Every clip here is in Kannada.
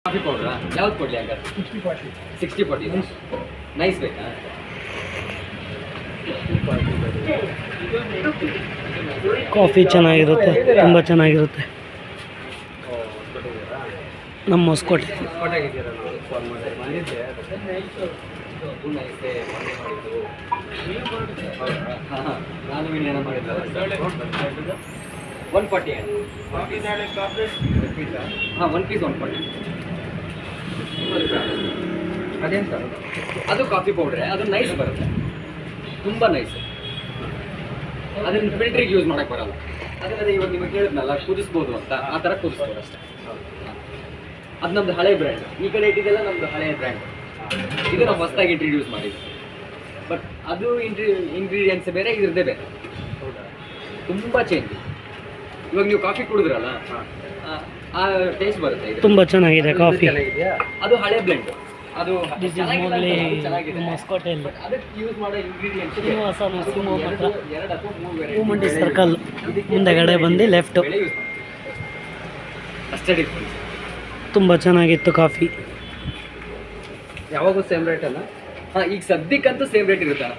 ಕಾಫಿ ಪೌಡ್ರಾ ಯಾವ್ದು ಕೊಡಲಿ ಹಂಗಾರೆ? 60-40 ನೈಸ್ ಬೇಕಾ? ಕಾಫಿ ಚೆನ್ನಾಗಿರುತ್ತೆ, ತುಂಬ ಚೆನ್ನಾಗಿರುತ್ತೆ. ನಮ್ಮ ಹೊಸಕೋಟೆ ನಾನು ವಿಡಿಯೋನ ಮಾಡಿದ್ದೆ 140 ಹಾಂ 1 ಪೀಸ್ 140. ಅದೇನು ಸರ್ ಅದು ಕಾಫಿ ಪೌಡ್ರೆ, ಅದು ನೈಸ್ ಬರುತ್ತೆ, ತುಂಬ ನೈಸ್. ಅದನ್ನು ಫಿಲ್ಟ್ರಿಗೆ ಯೂಸ್ ಮಾಡೋಕ್ಕೆ ಬರಲ್ಲ. ಅದನ್ನ ಇವಾಗ ನಿಮಗೆ ಹೇಳಿದ್ನಲ್ಲ ಕುದಿಸ್ಬೋದು ಅಂತ, ಆ ಥರ ಕುದಿಸ್ಬೋದು ಅಷ್ಟೇ. ಅದು ನಮ್ಮದು ಹಳೆ ಬ್ರ್ಯಾಂಡ್, ಈ ಕಡೆ ಇಟ್ಟಿದ್ದೆಲ್ಲ ನಮ್ಮದು ಹಳೆಯ ಬ್ರ್ಯಾಂಡ್. ಇದು ನಾವು ಹೊಸದಾಗಿ ಇಂಟ್ರಡ್ಯೂಸ್ ಮಾಡಿದ್ವಿ. ಬಟ್ ಅದು ಇಂಗ್ರೀಡಿಯೆಂಟ್ಸ್ ಬೇರೆ, ಇದ್ರದ್ದೇ ಬೇರೆ, ತುಂಬ ಚೇಂಜ್. ಇವಾಗ ನೀವು ಕಾಫಿ ಕುಡಿದ್ರಲ್ಲ, ಆ ಟೇಸ್ಟ್ ಬರುತ್ತೆ. ಇದು ತುಂಬ ಚೆನ್ನಾಗಿದೆ ಕಾಫಿ. ಅದು ಹಳೆ ಬ್ಲೆಂಡ್, ಅದು ಹೊಸಕೋಟೆಯಲ್ಲಿ ಅದಕ್ಕೆ ಯೂಸ್ ಮಾಡೋ ಇಂಗ್ರೀಡಿಯೆಂಟ್ಸ್ ಶ್ರೀನಿವಾಸ ನರಸಿಂಹ ಮಠ 2 ಅಥವಾ 3 ಹೂಮಂಡಿ ಸರ್ಕಲ್ ಮುಂದೆಗಡೆ ಬಂದು ಲೆಫ್ಟು. ಅಷ್ಟೇ ಡಿಫ್ರೆನ್ಸ್. ತುಂಬ ಚೆನ್ನಾಗಿತ್ತು ಕಾಫಿ. ಯಾವಾಗೂ ಸೇಮ್ ರೇಟ್ ಅಲ್ಲ? ಹಾಂ, ಈಗ ಸದ್ಯಕ್ಕಂತೂ ಸೇಮ್ ರೇಟ್ ಇರುತ್ತೆ.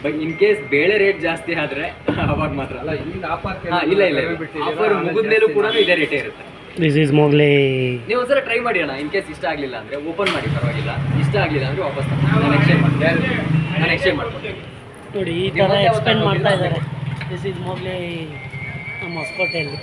ಬಟ್ ಇನ್ ಕೇಸ್ ಬೇಳೆ ರೇಟ್ ಜಾಸ್ತಿ ಆದರೆ ಅವಾಗ ಮಾತ್ರ ಅಲ್ಲ. ಈಗ ಆಫರ್ ಇಲ್ಲ ಆಫರ್ ಮುಗಿದ್ಮೇಲೂ ಕೂಡ ಇದೇ ರೇಟೇ ಇರುತ್ತೆ. This is Mowgli. ನೀವು ಒಂದ್ಸಲ ಟ್ರೈ ಮಾಡಿ ಅಣ್ಣ. ಇನ್ ಕೇಸ್ ಇಷ್ಟ ಆಗಲಿಲ್ಲ ಅಂದರೆ ಓಪನ್ ಮಾಡಿ, ಪರವಾಗಿಲ್ಲ. ಇಷ್ಟ ಆಗಲಿಲ್ಲ ಅಂದರೆ ವಾಪಸ್ ನಾನು ಎಕ್ಸ್ಚೇಂಜ್ ಮಾಡ್ತೀನಿ. ನೋಡಿ ಈ ಥರ ಎಕ್ಸ್ಪ್ಲೇನ್ ಮಾಡ್ತಾ ಇದ್ದಾರೆ. ದಿಸ್ ಈಸ್ ಮೊಗ್ಲಿ ನಮ್ಮ ಹೊಸಕೋಟೆಯಲ್ಲಿ.